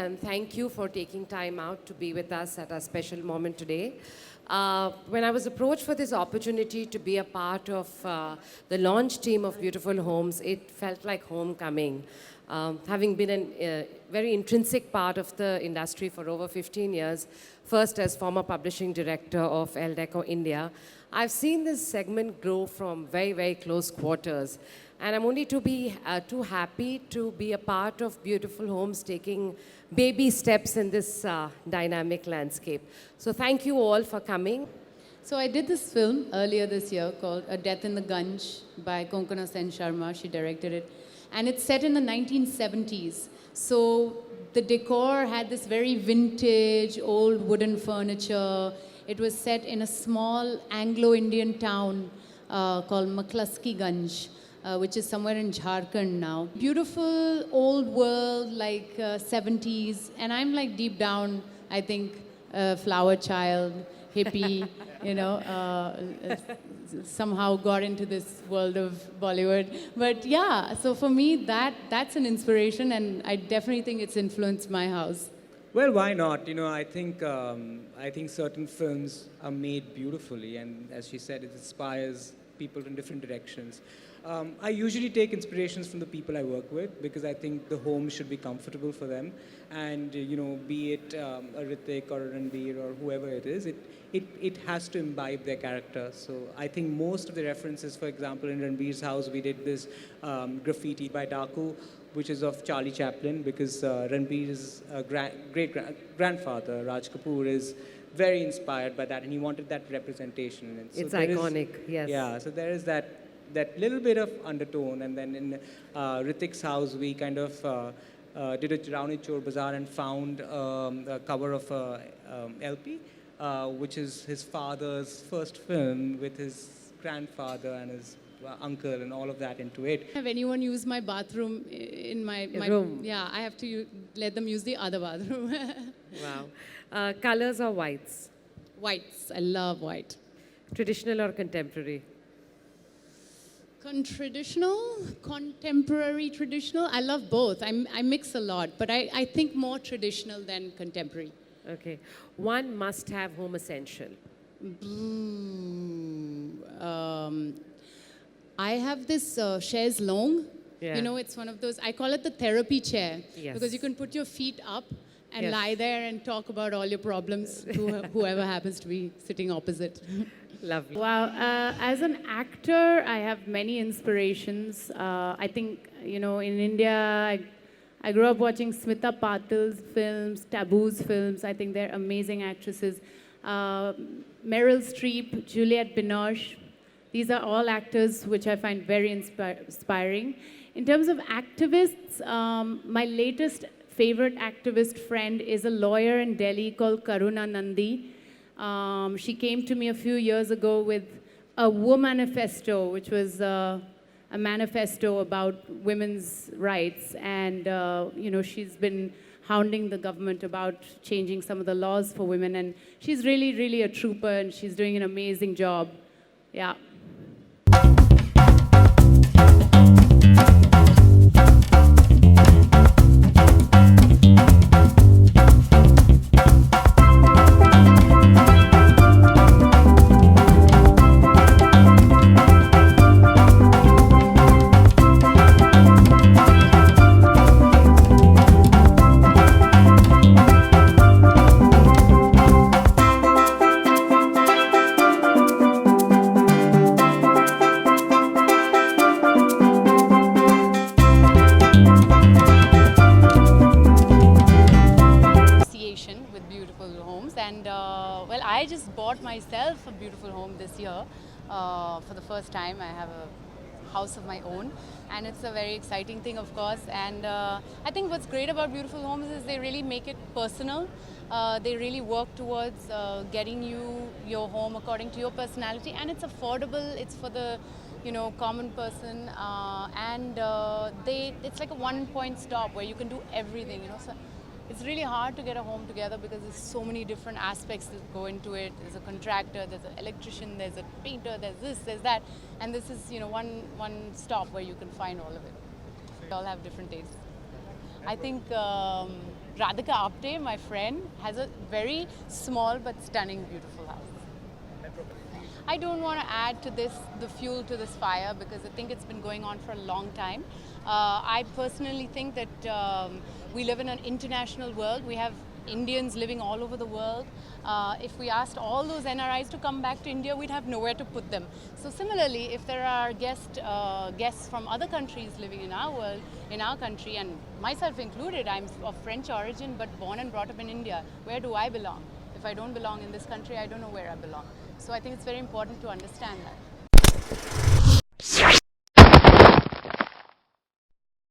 and thank you for taking time out to be with us at our special moment today. When I was approached for this opportunity to be a part of the launch team of Beautiful Homes, it felt like homecoming. Having been a very intrinsic part of the industry for over 15 years, first as former publishing director of El Deco India, I've seen this segment grow from very, very close quarters. And I'm only too happy to be a part of Beautiful Homes taking baby steps in this dynamic landscape. So thank you all for coming. So I did this film earlier this year called A Death in the Gunj by Konkana Sen Sharma. She directed it. And it's set in the 1970s. So the decor had this very vintage, old wooden furniture. It was set in a small Anglo-Indian town called Maklasky Ganj. Which is somewhere in Jharkhand now. Beautiful old world, like 70s, and I'm like deep down, I think, flower child, hippie, you know, somehow got into this world of Bollywood. But yeah, so for me, that's an inspiration, and I definitely think it's influenced my house. Well, why not? You know, I think certain films are made beautifully, and as she said, it inspires people in different directions. I usually take inspirations from the people I work with because I think the home should be comfortable for them, and you know, be it a Hrithik or a Ranbir or whoever it is, it has to imbibe their character. So I think most of the references, for example, in Ranbir's house, we did this graffiti by Daku, which is of Charlie Chaplin, because Ranbir's great-grandfather, Raj Kapoor, is very inspired by that, and he wanted that representation. And so it's iconic, yes. Yeah, so there is that little bit of undertone, and then in Hrithik's house, we kind of did a Rauni Chor Bazaar and found a cover of a LP, which is his father's first film with his grandfather and his uncle and all of that into it. Have anyone used my bathroom in my room? Yeah, I have to let them use the other bathroom. Wow. Colors or whites? Whites. I love white. Traditional or contemporary? Traditional, contemporary, traditional. I love both. I mix a lot, but I think more traditional than contemporary. Okay. One must-have home essential. I have this chaise longue. Yeah. You know, it's one of those, I call it the therapy chair. Yes. Because you can put your feet up and Yes. lie there and talk about all your problems to whoever happens to be sitting opposite. Lovely. Wow. As an actor, I have many inspirations. I think, you know, in India, I grew up watching Smita Patil's films, Taboo's films. I think they're amazing actresses. Meryl Streep, Juliette Binoche. These are all actors which I find very inspiring. In terms of activists, my latest favorite activist friend is a lawyer in Delhi called Karuna Nandi. She came to me a few years ago with a Womanifesto, which was a manifesto about women's rights. And you know, she's been hounding the government about changing some of the laws for women. And she's really, really a trooper, and she's doing an amazing job. Yeah. And well, I just bought myself a beautiful home this year. For the first time, I have a house of my own, and it's a very exciting thing, of course. And I think what's great about Beautiful Homes is they really make it personal. They really work towards getting you your home according to your personality, and it's affordable. It's for the common person, and it's like a one-point stop where you can do everything. So it's really hard to get a home together because there's so many different aspects that go into it. There's a contractor, there's an electrician, there's a painter, there's this, there's that, and this is one stop where you can find all of it. They all have different tastes. I think Radhika Apte, my friend, has a very small but stunning, beautiful house. I don't want to add to this, the fuel to this fire, because I think it's been going on for a long time. I personally think that we live in an international world. We have Indians living all over the world. If we asked all those NRIs to come back to India, we'd have nowhere to put them. So similarly, if there are guests from other countries living in our world, in our country, and myself included, I'm of French origin but born and brought up in India, where do I belong? If I don't belong in this country, I don't know where I belong. So I think it's very important to understand that.